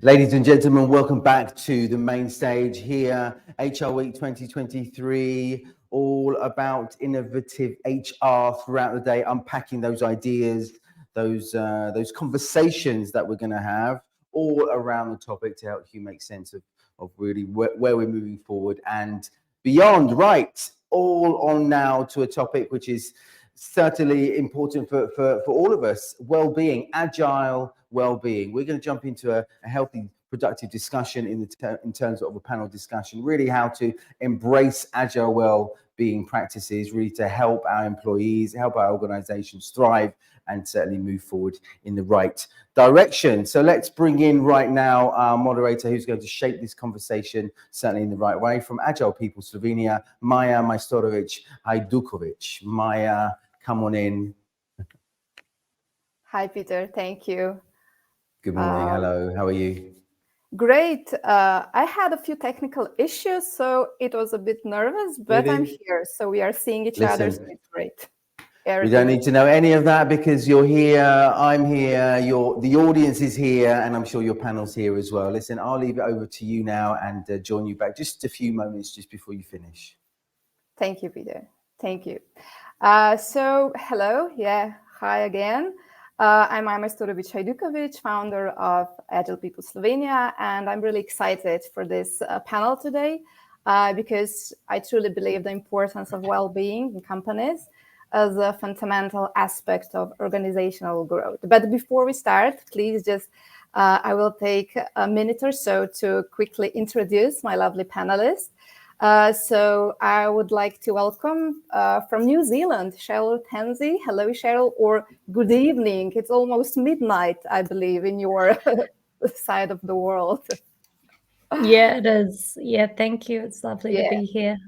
Ladies and gentlemen, welcome back to the main stage here, HR Week 2023, all about innovative HR throughout the day, unpacking those ideas, those conversations that we're going to have all around the topic to help you make sense of really where we're moving forward and beyond. Right, all on now to a topic which is certainly important for all of us, well-being, agile well-being. We're going to jump into a healthy, productive discussion in terms of a panel discussion, really how to embrace agile well-being practices, really to help our employees, help our organizations thrive, and certainly move forward in the right direction. So let's bring in right now our moderator who's going to shape this conversation certainly in the right way. From Agile People Slovenia, Maja Majstorović Hajduković. Maja, come on in. Hi, Peter. Thank you. Good morning. Hello. How are you? Great. I had a few technical issues, so it was a bit nervous, but really? I'm here. So we are seeing each other. So it's great. We don't need to know any of that because you're here, I'm here, the audience is here, and I'm sure your panel's here as well. Listen, I'll leave it over to you now and join you back just a few moments just before you finish. Thank you, Peter. Thank you. So, hello. Yeah, hi again. I'm Majstorović Hajduković, founder of Agile People Slovenia, and I'm really excited for this panel today because I truly believe the importance of well-being in companies as a fundamental aspect of organizational growth. But before we start, please just, I will take a minute or so to quickly introduce my lovely panelists. So I would like to welcome from New Zealand, Cheryl Tansey. Hello, Cheryl, or good evening. It's almost midnight, I believe, in your side of the world. Yeah, it is. Yeah, thank you. It's lovely to be here.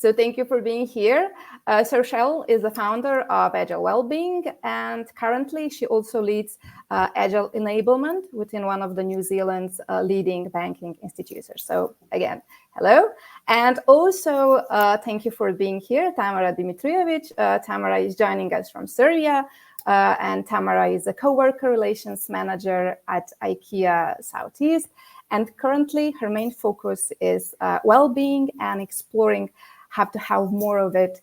So thank you for being here. So Cheryl is the founder of Agile Wellbeing, and currently she also leads Agile Enablement within one of the New Zealand's leading banking institutions. So again, hello. And also thank you for being here, Tamara Dimitrijević. Tamara is joining us from Serbia, and Tamara is a co-worker relations manager at IKEA Southeast. And currently her main focus is well-being and exploring how to have more of it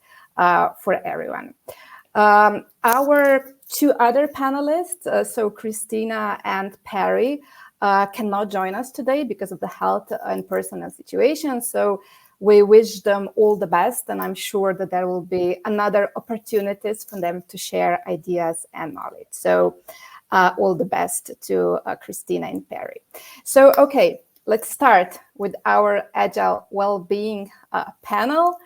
for everyone. Our two other panelists, so Cristina and Perry, cannot join us today because of the health and personal situation. So we wish them all the best, and I'm sure that there will be another opportunities for them to share ideas and knowledge. So all the best to Cristina and Perry. So, okay. Let's start with our Agile Wellbeing panel.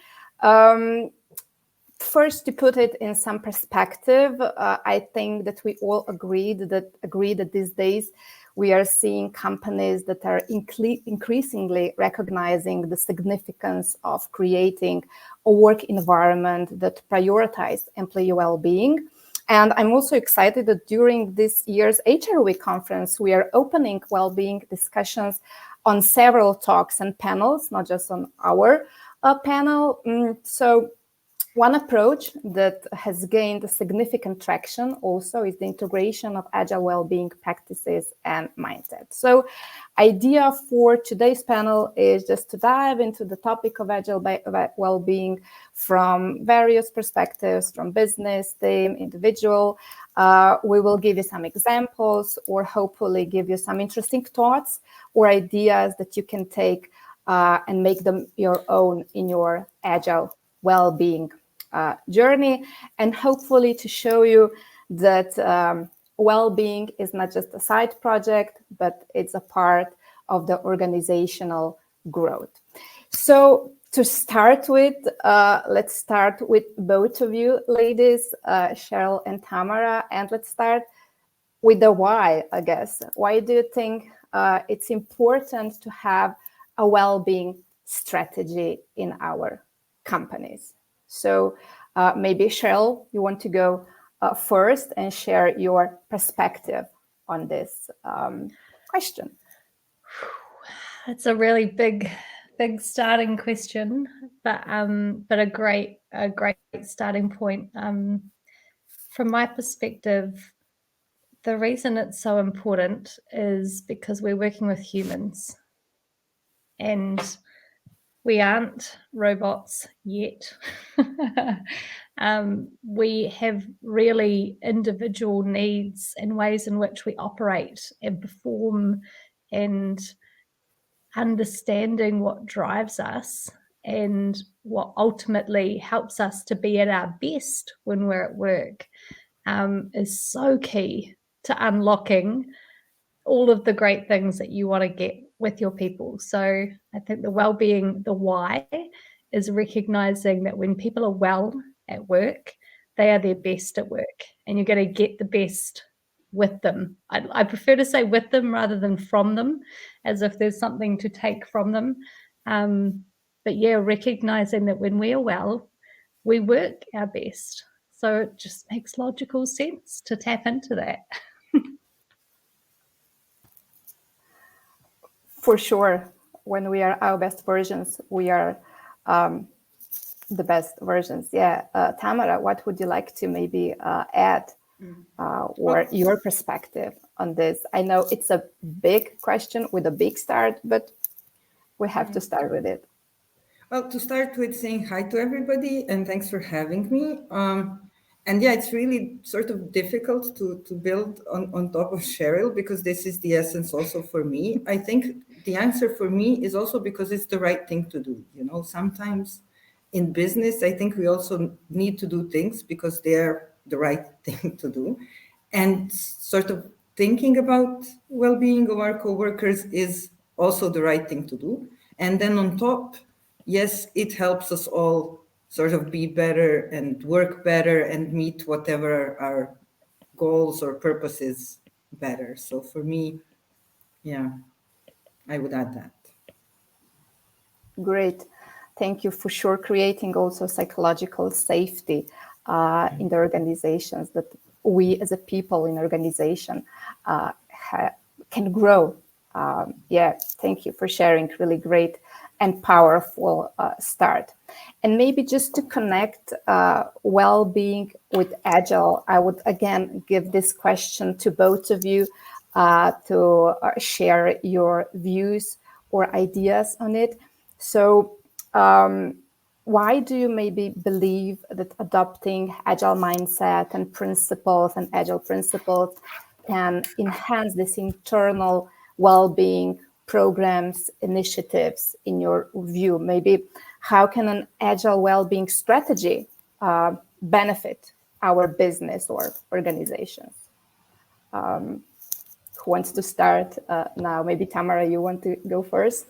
First, to put it in some perspective, I think that we all agree that these days we are seeing companies that are increasingly recognizing the significance of creating a work environment that prioritizes employee well-being. And I'm also excited that during this year's HR Week conference, we are opening well-being discussions on several talks and panels, not just on our panel. So one approach that has gained significant traction also is the integration of agile well-being practices and mindset. So idea for today's panel is just to dive into the topic of agile well-being from various perspectives, from business, team, individual. We will give you some examples or hopefully give you some interesting thoughts or ideas that you can take and make them your own in your agile well-being journey, and hopefully to show you that well-being is not just a side project, but it's a part of the organizational growth. So to start with, let's start with both of you ladies, Cheryl and Tamara, and let's start with the why, I guess. Why do you think it's important to have a well-being strategy in our companies? So maybe Cheryl, you want to go first and share your perspective on this question. That's a really big starting question, but a great starting point. From my perspective, the reason it's so important is because we're working with humans, and we aren't robots yet. We have really individual needs and ways in which we operate and perform, and understanding what drives us and what ultimately helps us to be at our best when we're at work is so key to unlocking all of the great things that you want to get with your people. So I think the well-being, the why, is recognizing that when people are well at work, they are their best at work, and you're going to get the best with them. I prefer to say with them rather than from them, as if there's something to take from them. But yeah, recognizing that when we are well, we work our best. So it just makes logical sense to tap into that. For sure, when we are our best versions, we are the best versions. Yeah. Tamara, what would you like to maybe add or your perspective on this? I know it's a big question with a big start, but we have to start with it. Well, to start with saying hi to everybody and thanks for having me. And yeah, it's really sort of difficult to build on top of Cheryl, because this is the essence also for me. I think the answer for me is also because it's the right thing to do. You know, sometimes in business, I think we also need to do things because they're the right thing to do. And sort of thinking about well-being of our coworkers is also the right thing to do. And then on top, yes, it helps us all sort of be better and work better and meet whatever our goals or purposes better. So for me, yeah, I would add that. Great. Thank you for sure. Creating also psychological safety in the organizations, that we as a people in organization can grow. Yeah, thank you for sharing. Really great and powerful start. And maybe just to connect well-being with Agile, I would again give this question to both of you to share your views or ideas on it. So why do you maybe believe that adopting Agile mindset and principles and Agile principles can enhance this internal well-being programs, initiatives in your view? Maybe how can an Agile well-being strategy benefit our business or organizations? Who wants to start now? Maybe Tamara, you want to go first?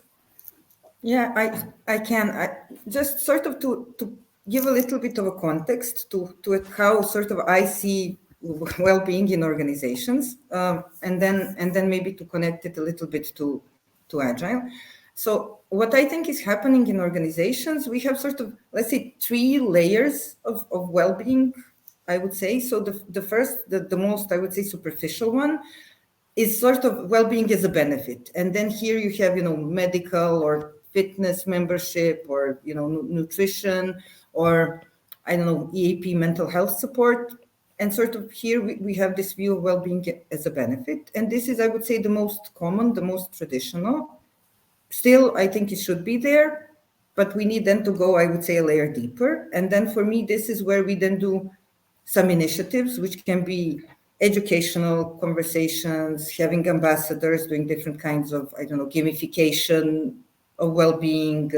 Yeah, I can. Just sort of to give a little bit of a context to how sort of I see well-being in organizations, and then maybe to connect it a little bit to Agile. So what I think is happening in organizations, we have sort of, let's say, 3 layers of well-being, I would say. So the first, the most, I would say, superficial one is sort of well-being as a benefit. And then here you have, medical or fitness membership, or, nutrition, or, I don't know, EAP, mental health support. And sort of here we have this view of well-being as a benefit. And this is, I would say, the most common, the most traditional. Still, I think it should be there, but we need then to go, I would say, a layer deeper. And then for me, this is where we then do some initiatives, which can be educational conversations, having ambassadors, doing different kinds of, I don't know, gamification of well-being,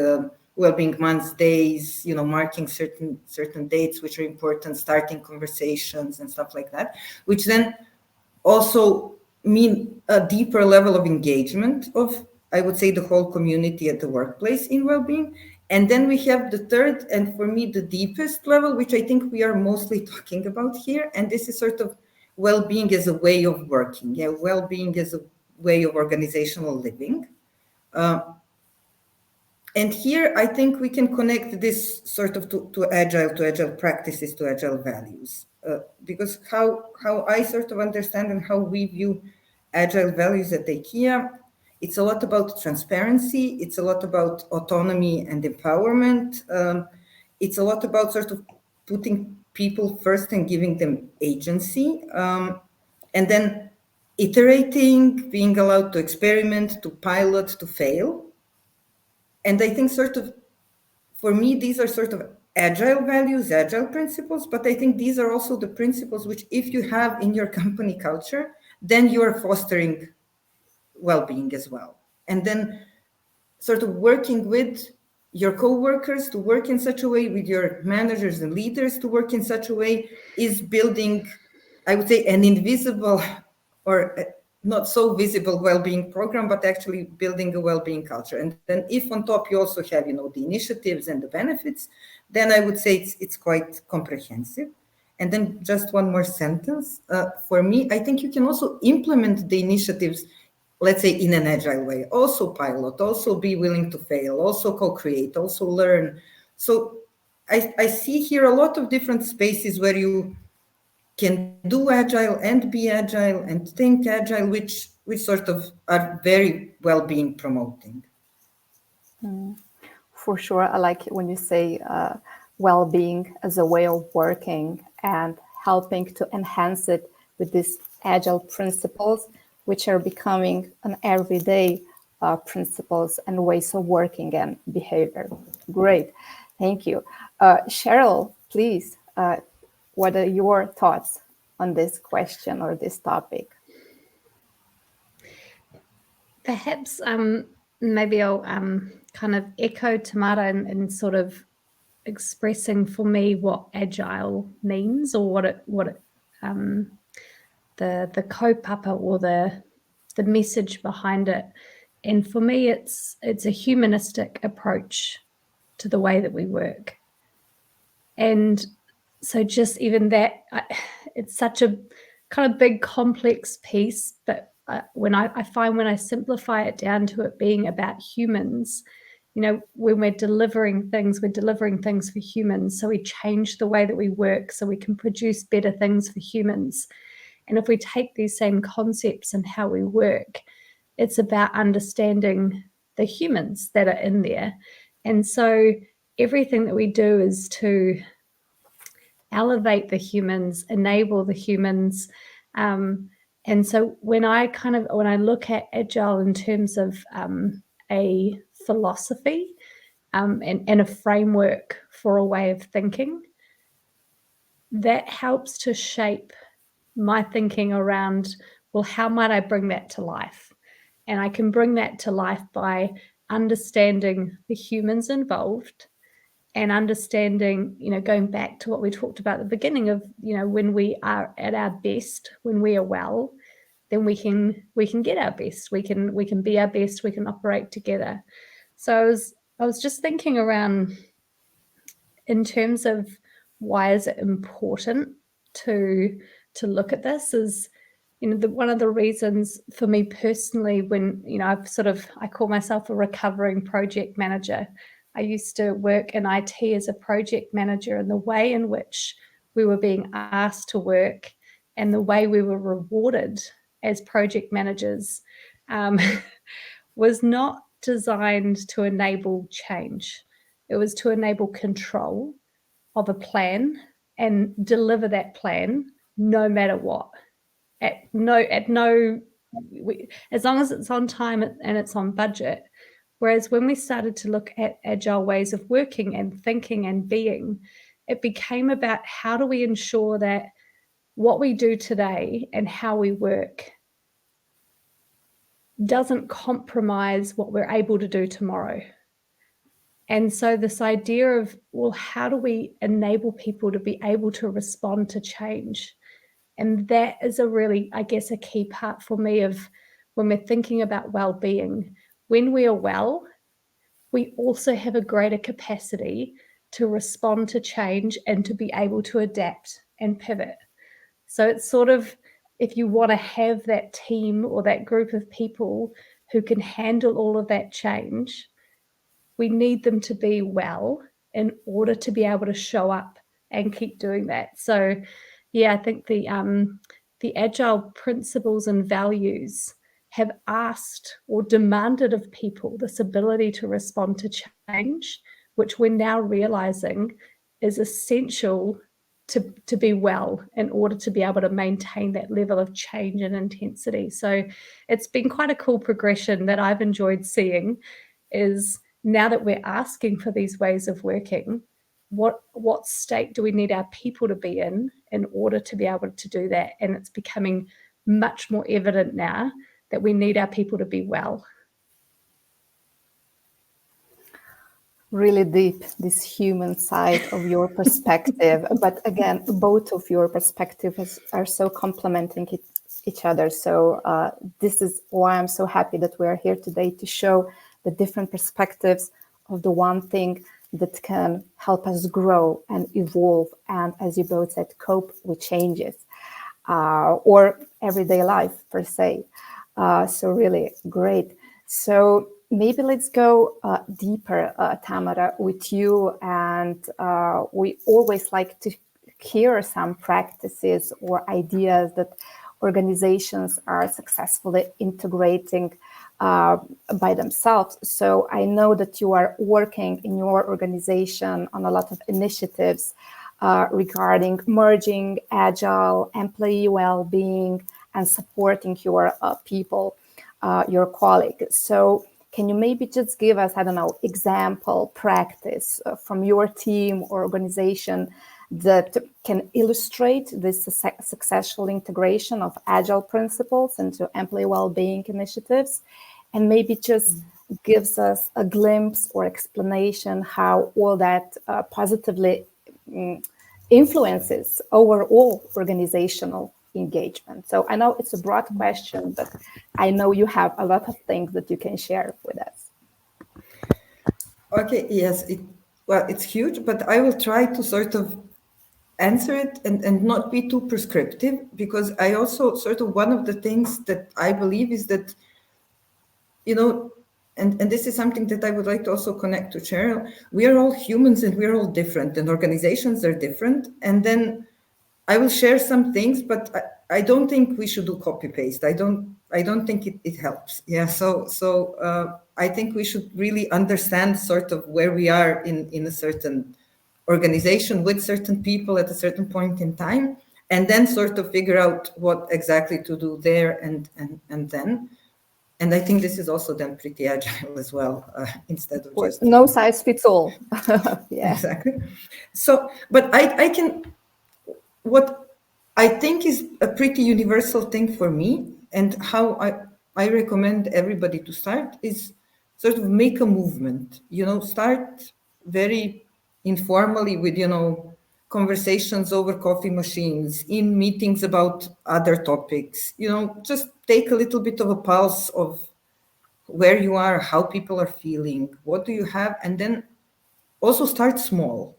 well-being months, days, marking certain dates which are important, starting conversations and stuff like that, which then also mean a deeper level of engagement of, I would say, the whole community at the workplace in well-being. And then we have the third, and for me, the deepest level, which I think we are mostly talking about here. And this is sort of well-being as a way of working, well-being as a way of organizational living. And here, I think we can connect this sort of to agile practices, to agile values, because how I sort of understand and how we view agile values at IKEA, it's a lot about transparency. It's a lot about autonomy and empowerment. It's a lot about sort of putting people first and giving them agency. And then iterating, being allowed to experiment, to pilot, to fail. And I think sort of, for me, these are sort of agile values, agile principles, but I think these are also the principles which, if you have in your company culture, then you are fostering well-being as well. And then sort of working with your co-workers to work in such a way, with your managers and leaders to work in such a way, is building, I would say, an invisible or not so visible well-being program, but actually building a well-being culture. And then if on top you also have, you know, the initiatives and the benefits, then I would say it's quite comprehensive. And then just one more sentence. For me, I think you can also implement the initiatives, let's say, in an agile way, also pilot, also be willing to fail, also co-create, also learn. So I see here a lot of different spaces where you can do agile and be agile and think agile, which sort of are very well-being promoting. For sure, I like it when you say well-being as a way of working and helping to enhance it with these agile principles, which are becoming an everyday principles and ways of working and behavior. Great, thank you. Cheryl, please, what are your thoughts on this question or this topic? Perhaps maybe I'll kind of echo Tamara in sort of expressing for me what agile means, or what it the kaupapa or the message behind it. And for me, it's a humanistic approach to the way that we work. And so just even that, it's such a kind of big, complex piece, but when I find when I simplify it down to it being about humans, you know, when we're delivering things for humans. So we change the way that we work so we can produce better things for humans. And if we take these same concepts and how we work, it's about understanding the humans that are in there. And so everything that we do is to elevate the humans, enable the humans. And so when I look at Agile in terms of a philosophy and a framework for a way of thinking, that helps to shape my thinking around, well, how might I bring that to life? And I can bring that to life by understanding the humans involved and understanding, you know, going back to what we talked about at the beginning of, you know, when we are at our best, when we are well, then we can get our best. We can be our best. We can operate together. So I was just thinking around in terms of why is it important to look at this is, you know, one of the reasons for me personally, when, you know, I call myself a recovering project manager. I used to work in IT as a project manager, and the way in which we were being asked to work and the way we were rewarded as project managers was not designed to enable change. It was to enable control of a plan and deliver that plan no matter what. As long as it's on time and it's on budget. Whereas when we started to look at agile ways of working and thinking and being, it became about how do we ensure that what we do today and how we work doesn't compromise what we're able to do tomorrow. And so this idea of, well, how do we enable people to be able to respond to change? And that is a really, I guess, a key part for me of when we're thinking about well-being. When we are well, we also have a greater capacity to respond to change and to be able to adapt and pivot. So it's sort of, if you want to have that team or that group of people who can handle all of that change, we need them to be well in order to be able to show up and keep doing that. So yeah, I think the agile principles and values have asked or demanded of people this ability to respond to change, which we're now realizing is essential to be well in order to be able to maintain that level of change and intensity. So it's been quite a cool progression that I've enjoyed seeing, is now that we're asking for these ways of working, what state do we need our people to be in order to be able to do that? And it's becoming much more evident now that we need our people to be well. Really deep, this human side of your perspective. But again, both of your perspectives are so complementing each other. So this is why I'm so happy that we are here today, to show the different perspectives of the one thing that can help us grow and evolve. And as you both said, cope with changes or everyday life per se. So really great. So maybe let's go deeper, Tamara, with you. And we always like to hear some practices or ideas that organizations are successfully integrating by themselves. So I know that you are working in your organization on a lot of initiatives regarding merging agile, employee well-being, and supporting your people, your colleagues. So can you maybe just give us, I don't know, example, practice from your team or organization that can illustrate this successful integration of agile principles into employee well-being initiatives, and maybe just gives us a glimpse or explanation how all that positively influences overall organizational engagement. So I know it's a broad question, but I know you have a lot of things that you can share with us. Okay, yes, it's huge, but I will try to sort of answer it and not be too prescriptive, because I also sort of, one of the things that I believe is that, you know, and this is something that I would like to also connect to Cheryl, we are all humans and we're all different, and organizations are different. And then I will share some things, but I don't think we should do copy paste. I don't think it helps. Yeah. So I think we should really understand sort of where we are in a certain organization with certain people at a certain point in time, and then sort of figure out what exactly to do there and then. And I think this is also done pretty agile as well, instead of just no size fits all. Yeah. Exactly. So, but I can. What I think is a pretty universal thing for me, and how I recommend everybody to start, is sort of make a movement. You know, start very informally with, you know, conversations over coffee machines, in meetings about other topics. You know, just take a little bit of a pulse of where you are, how people are feeling, what do you have, and then also start small.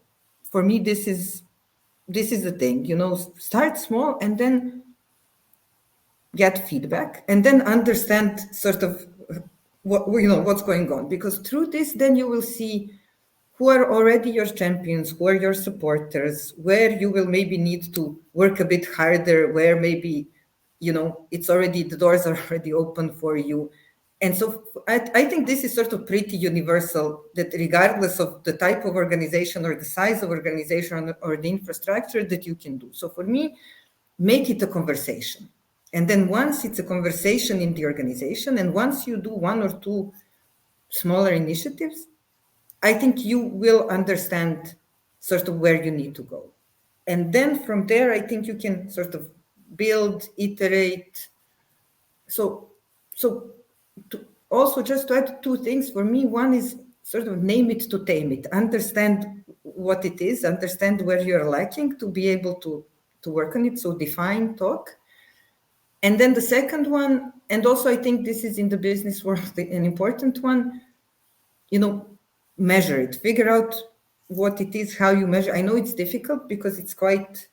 For me, this is the thing, you know, start small and then get feedback and then understand sort of what, you know, what's going on, because through this, then you will see who are already your champions, who are your supporters, where you will maybe need to work a bit harder, where maybe, you know, it's already, the doors are already open for you. And so I think this is sort of pretty universal, that regardless of the type of organization or the size of organization or the infrastructure, that you can do. So for me, make it a conversation. And then once it's a conversation in the organization, and once you do one or two smaller initiatives, I think you will understand sort of where you need to go. And then from there, I think you can sort of build, iterate. So also, just to add two things for me, one is sort of name it to tame it, understand what it is, understand where you're lacking to be able to work on it. So define, talk. And then the second one, and also I think this is in the business world an important one, you know, measure it, figure out what it is, how you measure. I know it's difficult because it's quite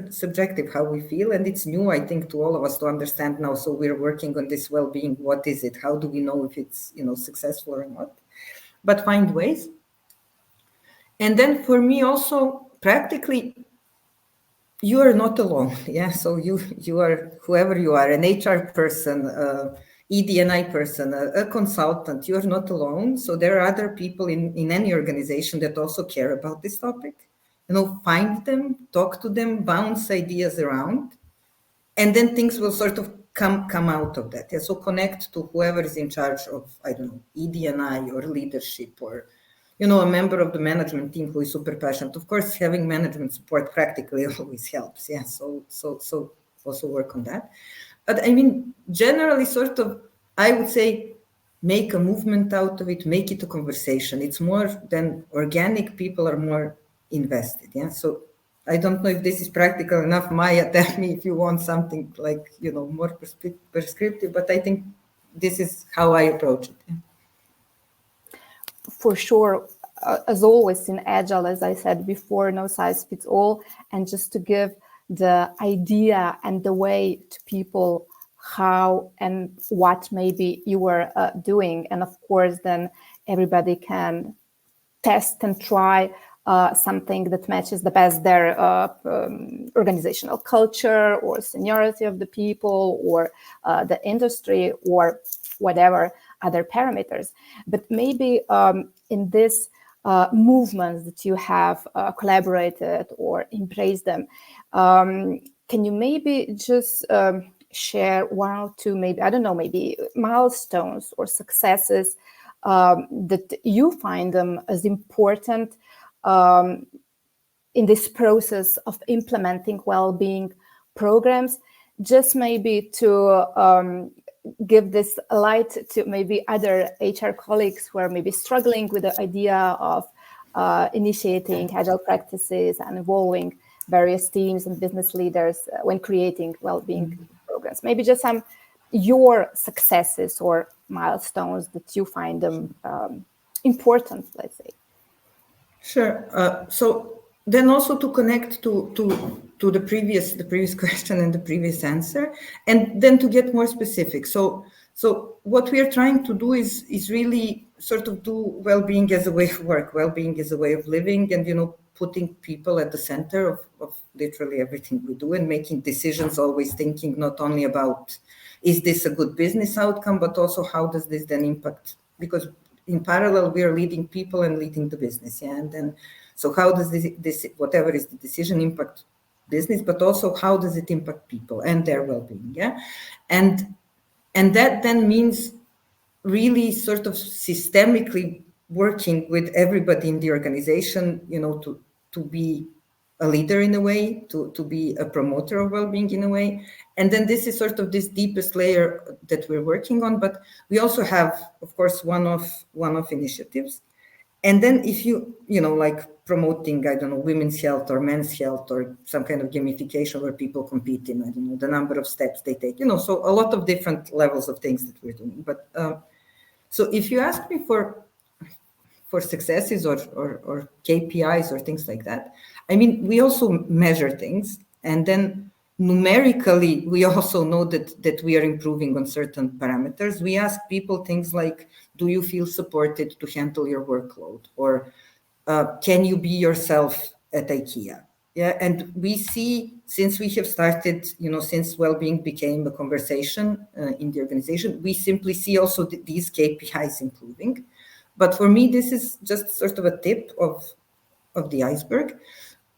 subjective how we feel, and it's new, I think, to all of us to understand now. So we're working on this well-being. What is it? How do we know if it's, you know, successful or not? But find ways. And then for me also, practically, you are not alone. Yeah. So you are, whoever you are, an HR person, ED&I person, a consultant, you are not alone. So there are other people in any organization that also care about this topic. find them, talk to them, bounce ideas around, and then things will sort of come out of that. Yeah, so connect to whoever is in charge of, I don't know, ED&I or leadership, or a member of the management team who is super passionate. Of course, having management support practically always helps. Yeah, so also work on that. But I mean, generally, sort of, I would say, make a movement out of it, make it a conversation. It's more than organic. People are more invested. Yeah, so I don't know if this is practical enough. Maja, tell me if you want something like, more prescriptive, but I think this is how I approach it. Yeah. For sure, as always in Agile, as I said before, no size fits all. And just to give the idea and the way to people how and what maybe you were doing. And of course, then everybody can test and try something that matches the best their organizational culture or seniority of the people or the industry or whatever other parameters. But maybe in this movements that you have collaborated or embraced them, can you maybe just share one or two, maybe, I don't know, maybe milestones or successes that you find them as important in this process of implementing well-being programs, just maybe to give this light to maybe other HR colleagues who are maybe struggling with the idea of initiating agile practices and involving various teams and business leaders when creating well-being programs. Maybe just some your successes or milestones that you find them important, let's say. Sure. So then also to connect to the previous question and the previous answer, and then to get more specific. So what we are trying to do is really sort of do well-being as a way of work, well-being as a way of living, and putting people at the center of literally everything we do, and making decisions, always thinking not only about is this a good business outcome, but also how does this then impact, because in parallel we are leading people and leading the business. Yeah, and then so how does this whatever is the decision impact business, but also how does it impact people and their well-being? Yeah, and that then means really sort of systemically working with everybody in the organization, to be a leader in a way, to be a promoter of well-being in a way. And then this is sort of this deepest layer that we're working on, but we also have, of course, one-off initiatives. And then if like promoting, I don't know, women's health or men's health, or some kind of gamification where people compete in, I don't know, the number of steps they take, so a lot of different levels of things that we're doing. But so if you ask me for successes or KPIs or things like that, I mean, we also measure things, and then numerically, we also know that we are improving on certain parameters. We ask people things like, do you feel supported to handle your workload? Or can you be yourself at IKEA? Yeah, and we see, since we have started, since well-being became a conversation in the organization, we simply see also these KPIs improving. But for me, this is just sort of a tip of the iceberg.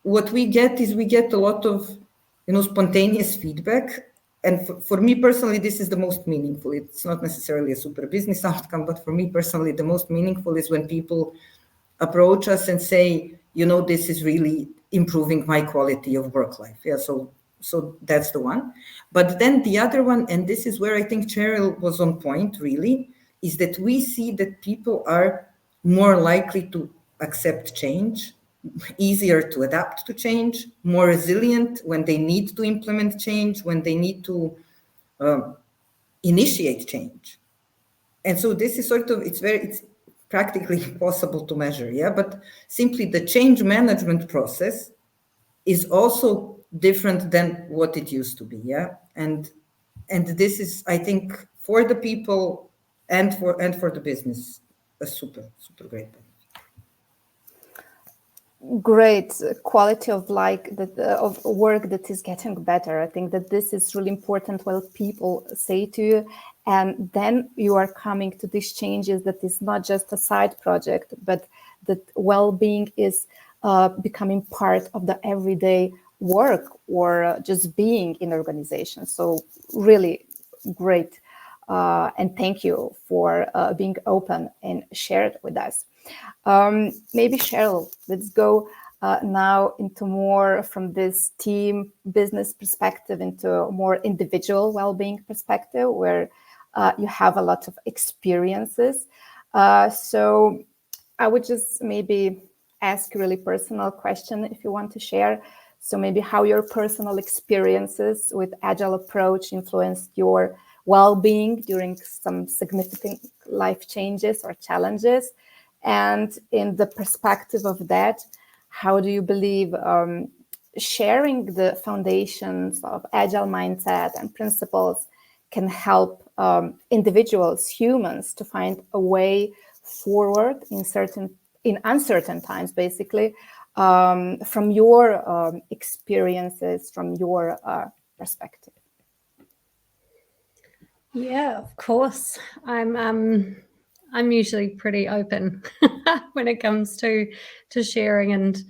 What we get is a lot of, spontaneous feedback. And for me personally, this is the most meaningful. It's not necessarily a super business outcome, but for me personally, the most meaningful is when people approach us and say, this is really improving my quality of work life. Yeah, so that's the one. But then the other one, and this is where I think Cheryl was on point really, is that we see that people are more likely to accept change, easier to adapt to change, more resilient when they need to implement change, when they need to initiate change. And so this is sort of, it's practically impossible to measure, yeah? But simply the change management process is also different than what it used to be, yeah? And this is, I think, for the people and for the business, a super great benefit. Great quality of of work that is getting better. I think that this is really important what people say to you, and then you are coming to these changes that is not just a side project, but that well-being is becoming part of the everyday work or just being in organizations. So really great. And thank you for being open and share it with us. Maybe Cheryl, let's go now into more from this team business perspective into a more individual well-being perspective, where you have a lot of experiences. So I would just maybe ask a really personal question if you want to share. So maybe how your personal experiences with Agile approach influenced your well-being during some significant life changes or challenges. And in the perspective of that, how do you believe sharing the foundations of Agile mindset and principles can help individuals, humans, to find a way forward in uncertain times, basically, from your experiences, from your perspective? Yeah, of course. I'm usually pretty open when it comes to sharing, and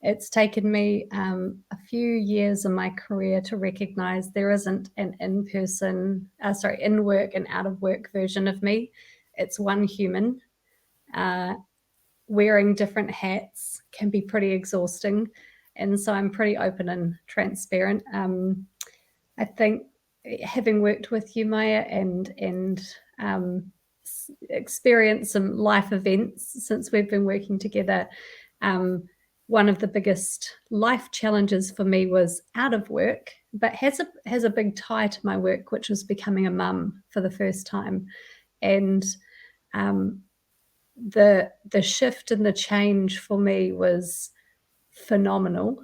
it's taken me a few years in my career to recognize there isn't an in work and out of work version of me. It's one human. Wearing different hats can be pretty exhausting, and so I'm pretty open and transparent. I think having worked with you, Maja, and experienced some life events since we've been working together, one of the biggest life challenges for me was out of work, but has a big tie to my work, which was becoming a mum for the first time. And the shift and the change for me was phenomenal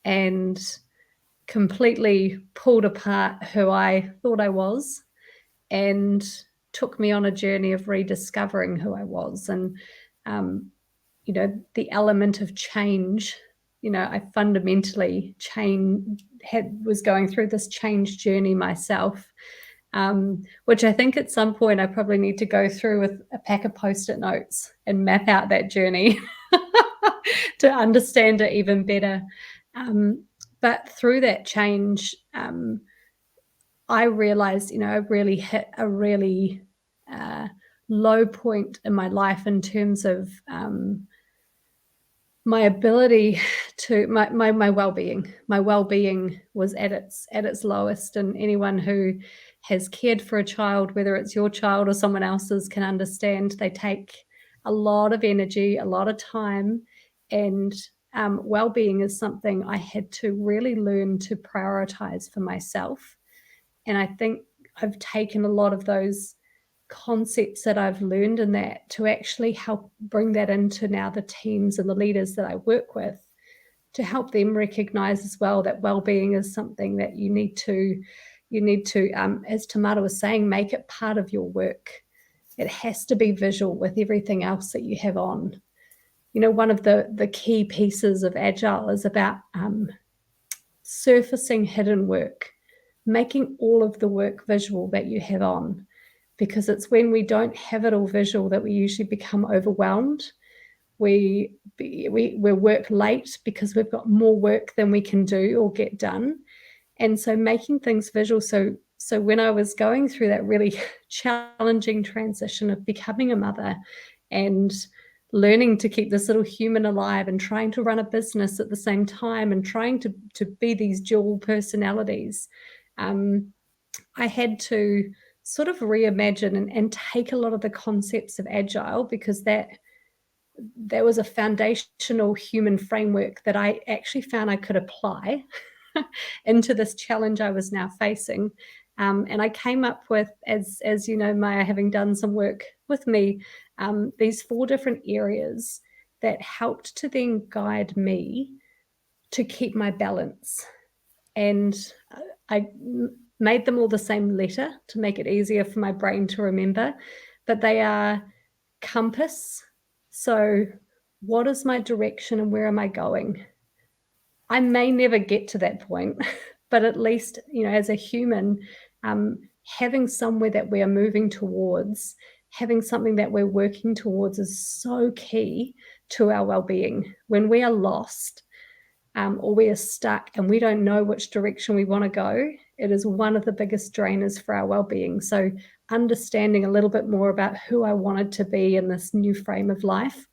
and completely pulled apart who I thought I was and took me on a journey of rediscovering who I was. And, the element of change, I fundamentally was going through this change journey myself, which I think at some point I probably need to go through with a pack of Post-it notes and map out that journey to understand it even better. But through that change, I realized, I really hit a really low point in my life in terms of my ability to my well-being. My well-being was at its lowest, and anyone who has cared for a child, whether it's your child or someone else's, can understand they take a lot of energy, a lot of time, and well-being is something I had to really learn to prioritize for myself. And I think I've taken a lot of those concepts that I've learned in that to actually help bring that into now the teams and the leaders that I work with, to help them recognize as well that well-being is something that you need to, as Tamara was saying, make it part of your work. It has to be visual with everything else that you have on. One of the key pieces of Agile is about surfacing hidden work, making all of the work visual that you have on, because it's when we don't have it all visual that we usually become overwhelmed. We work late because we've got more work than we can do or get done. And so making things visual. So when I was going through that really challenging transition of becoming a mother and learning to keep this little human alive and trying to run a business at the same time and trying to be these dual personalities, I had to sort of reimagine and take a lot of the concepts of Agile, because that was a foundational human framework that I actually found I could apply into this challenge I was now facing. And I came up with, as you know, Maja, having done some work with me, these 4 different areas that helped to then guide me to keep my balance. And I made them all the same letter to make it easier for my brain to remember, but they are compass. So what is my direction and where am I going? I may never get to that point, but at least, as a human, having somewhere that we are moving towards having something that we're working towards is so key to our well-being. When we are lost or we are stuck and we don't know which direction we want to go, it is one of the biggest drainers for our well-being. So understanding a little bit more about who I wanted to be in this new frame of life.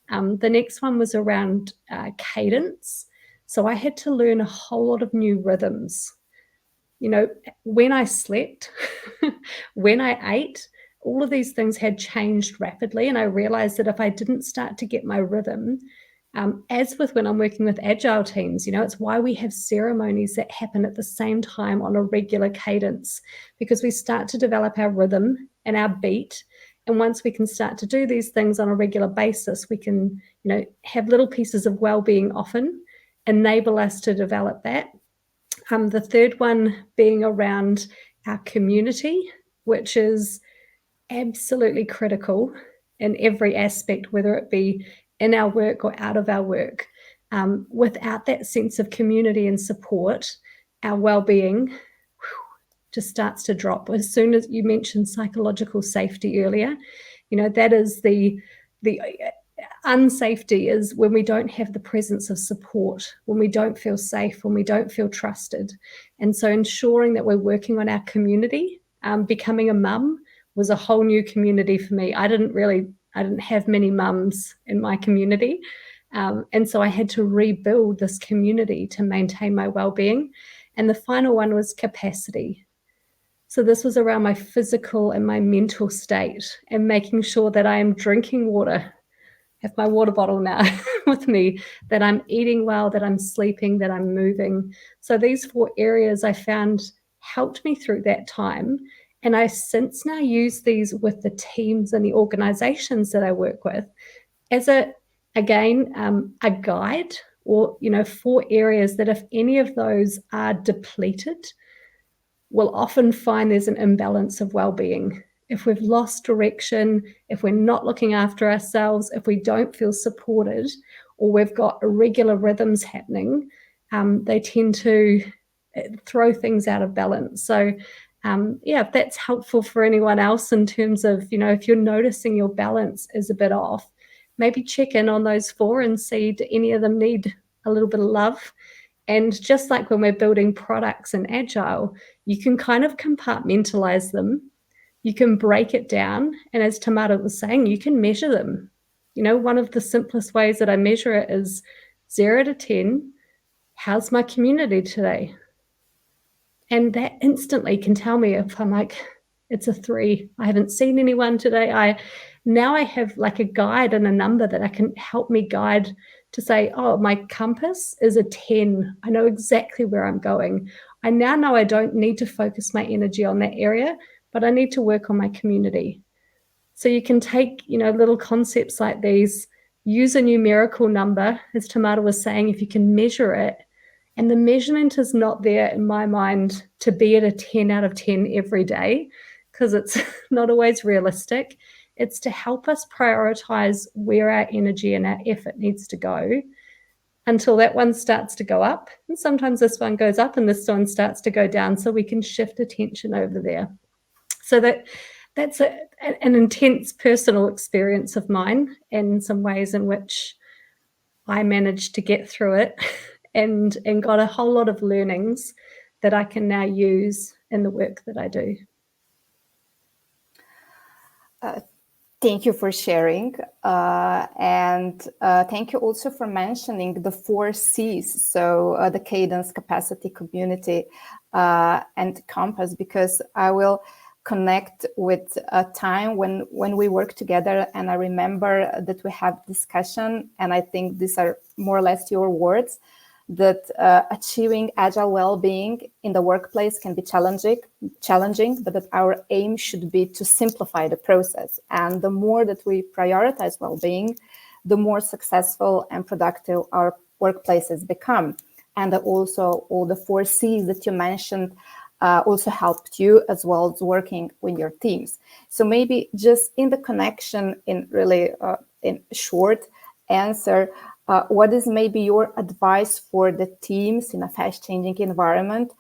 The next one was around cadence. So I had to learn a whole lot of new rhythms. You know, when I slept, when I ate, all of these things had changed rapidly. And I realized that if I didn't start to get my rhythm, as with when I'm working with agile teams, you know, it's why we have ceremonies that happen at the same time on a regular cadence, because we start to develop our rhythm and our beat. And once we can start to do these things on a regular basis, we can, you know, have little pieces of well-being often enable us to develop that. The third one being around our community, which is absolutely critical in every aspect, whether it be in our work or out of our work. Without that sense of community and support, our well-being just starts to drop. As soon as you mentioned psychological safety earlier, you know, that is the unsafety is when we don't have the presence of support, when we don't feel safe, when we don't feel trusted. And so ensuring that we're working on our community, becoming a mum was a whole new community for me. I didn't have many mums in my community. And so I had to rebuild this community to maintain my well-being. And the final one was capacity. So this was around my physical and my mental state and making sure that I am drinking water. I have my water bottle now with me, that I'm eating well, that I'm sleeping, that I'm moving. So these 4 areas I found helped me through that time. And I since now use these with the teams and the organizations that I work with as a guide, or, you know, 4 areas that if any of those are depleted, we'll often find there's an imbalance of well-being. If we've lost direction, if we're not looking after ourselves, if we don't feel supported, or we've got irregular rhythms happening, they tend to throw things out of balance. So if that's helpful for anyone else in terms of, you know, if you're noticing your balance is a bit off, maybe check in on those 4 and see, do any of them need a little bit of love? And just like when we're building products in Agile, you can kind of compartmentalize them. You can break it down. And as Tamara was saying, you can measure them. You know, one of the simplest ways that I measure it is 0 to 10. How's my community today? And that instantly can tell me if I'm like, it's a 3. I haven't seen anyone today. Now I have like a guide and a number that I can help me guide to say, oh, my compass is a 10. I know exactly where I'm going. I now know I don't need to focus my energy on that area, but I need to work on my community. So you can take, you know, little concepts like these, use a numerical number, as Tamara was saying, if you can measure it. And the measurement is not there in my mind to be at a 10 out of 10 every day, because it's not always realistic. It's to help us prioritize where our energy and our effort needs to go until that one starts to go up. And sometimes this one goes up and this one starts to go down, so we can shift attention over there. So that's an intense personal experience of mine, and some ways in which I managed to get through it and got a whole lot of learnings that I can now use in the work that I do. Thank you for sharing. And thank you also for mentioning the 4 C's. So the cadence, capacity, community, and compass, because I will connect with a time when we work together. And I remember that we had discussion, and I think these are more or less your words, that achieving agile well-being in the workplace can be challenging, but that our aim should be to simplify the process. And the more that we prioritize well-being, the more successful and productive our workplaces become. And also all the 4 C's that you mentioned also helped you, as well as working with your teams. So maybe just in the connection, in really in short answer, what is maybe your advice for the teams in a fast-changing environment?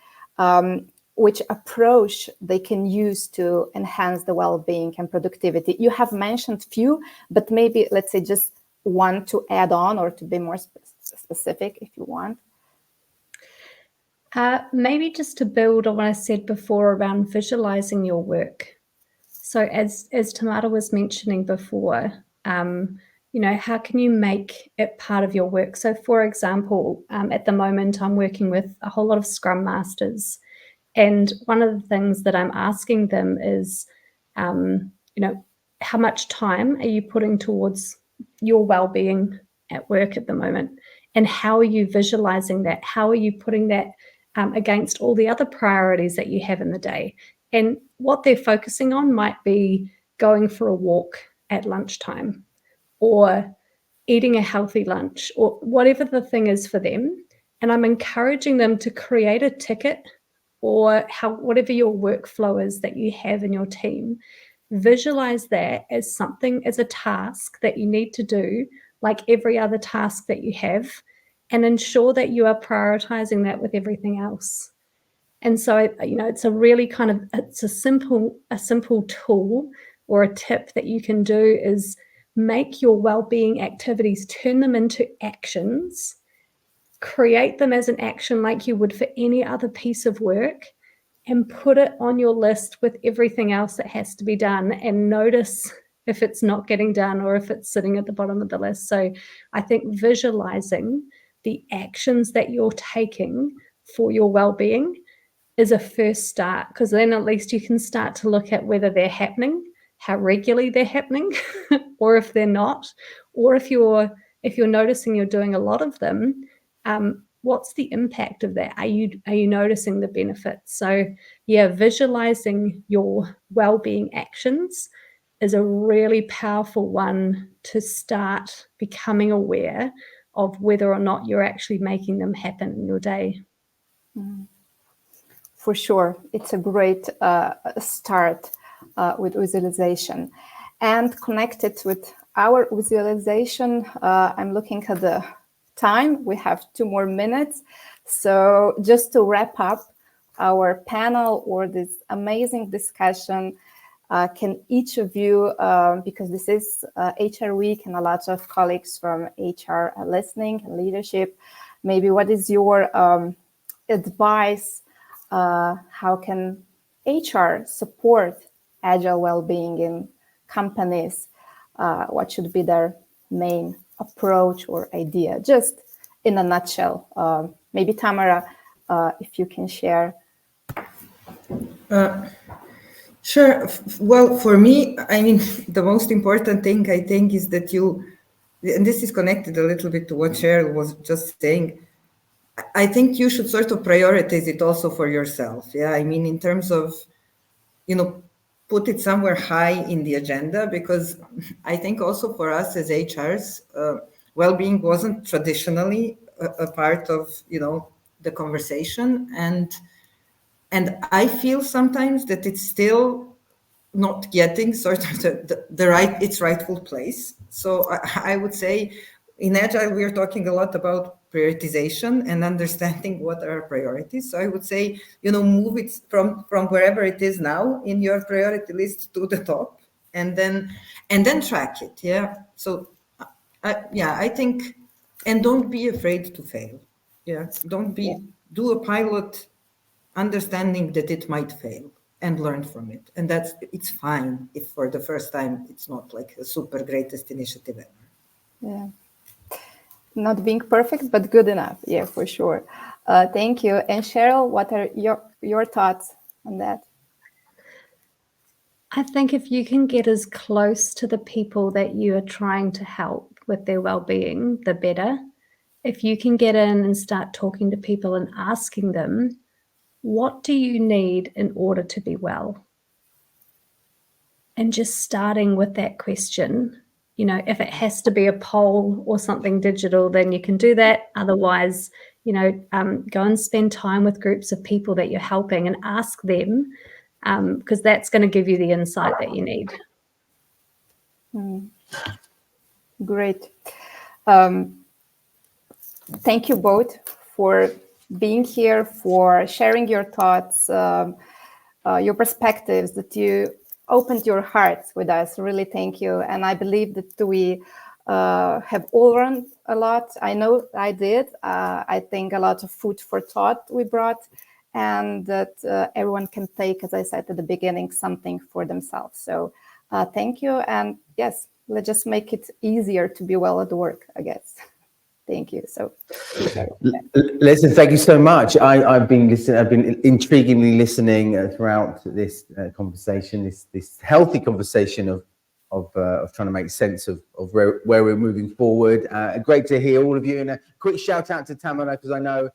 which approach they can use to enhance the well-being and productivity. You have mentioned few, but maybe let's say just one to add on or to be more specific if you want. Maybe just to build on what I said before around visualizing your work. So as Tamara was mentioning before, how can you make it part of your work? So for example, at the moment, I'm working with a whole lot of Scrum Masters. And one of the things that I'm asking them is, how much time are you putting towards your well-being at work at the moment? And how are you visualizing that? How are you putting that against all the other priorities that you have in the day? And what they're focusing on might be going for a walk at lunchtime or eating a healthy lunch or whatever the thing is for them. And I'm encouraging them to create a ticket or whatever your workflow is that you have in your team. Visualize that as something, as a task that you need to do, like every other task that you have, and ensure that you are prioritizing that with everything else. And so, it's a really it's a simple tool or a tip that you can do is make your well-being activities, turn them into actions, create them as an action like you would for any other piece of work, and put it on your list with everything else that has to be done, and notice if it's not getting done or if it's sitting at the bottom of the list. So I think visualizing the actions that you're taking for your well-being is a first start, because then at least you can start to look at whether they're happening, how regularly they're happening, or if they're not, or if you're noticing you're doing a lot of them, what's the impact of that? Are you noticing the benefits? So yeah, visualizing your well-being actions is a really powerful one to start becoming aware of whether or not you're actually making them happen in your day. For sure, it's a great start with visualization. And connected with our visualization, I'm looking at the time. We have 2 more minutes. So just to wrap up our panel or this amazing discussion, can each of you, because this is HR Week and a lot of colleagues from HR are listening and leadership, maybe what is your advice? How can HR support agile well-being in companies? What should be their main approach or idea? Just in a nutshell. Maybe Tamara, if you can share. Sure. Well, for me, I mean, the most important thing I think is that and this is connected a little bit to what Cheryl was just saying, I think you should sort of prioritize it also for yourself. Yeah, I mean, in terms of, put it somewhere high in the agenda, because I think also for us as HRs, well-being wasn't traditionally a part of, the conversation. And I feel sometimes that it's still not getting sort of its rightful place. So I would say in Agile, we're talking a lot about prioritization and understanding what are our priorities. So I would say, move it from wherever it is now in your priority list to the top, and then track it. Yeah. So I think, and don't be afraid to fail. Yeah. Do a pilot, understanding that it might fail, and learn from it. And it's fine if for the first time it's not like a super greatest initiative ever. Yeah. Not being perfect, but good enough. Yeah, for sure. Thank you. And Cheryl, what are your thoughts on that? I think if you can get as close to the people that you are trying to help with their well-being, the better. If you can get in and start talking to people and asking them, what do you need in order to be well? And just starting with that question, if it has to be a poll or something digital, then you can do that. Otherwise, go and spend time with groups of people that you're helping and ask them, because that's going to give you the insight that you need. Great. Thank you both for being here, for sharing your thoughts, your perspectives, that you opened your hearts with us. Really, thank you. And I believe that we have all learned a lot. I know I did. I think a lot of food for thought we brought, and that everyone can take, as I said at the beginning, something for themselves. So thank you. And yes, let's just make it easier to be well at work, I guess. Thank you. So, listen, thank you so much. I've been listening. I've been intriguingly listening throughout this conversation, this healthy conversation of trying to make sense of where we're moving forward. Great to hear all of you. And a quick shout out to Tamara, because I know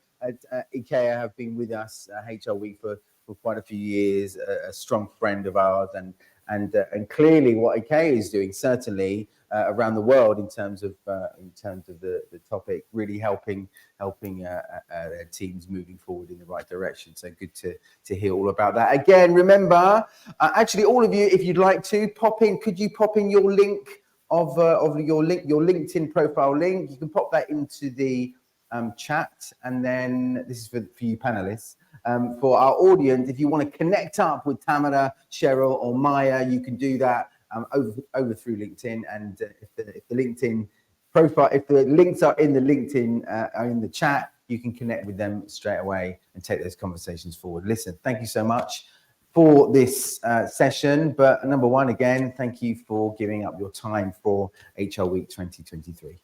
IKEA have been with us HR Week for quite a few years. A strong friend of ours, and clearly what IKEA is doing, certainly around the world in terms of the topic, really helping their teams moving forward in the right direction. So good to hear all about that. Again, remember, actually, all of you, if you'd like to pop in, could you pop in your link of your LinkedIn profile link? You can pop that into the chat, and then this is for you panelists. For our audience, if you want to connect up with Tamara, Cheryl, or Maja, you can do that over through LinkedIn. And if the LinkedIn profile, if the links are in the LinkedIn are in the chat, you can connect with them straight away and take those conversations forward. Listen, thank you so much for this session. But number one, again, thank you for giving up your time for HR Week 2023.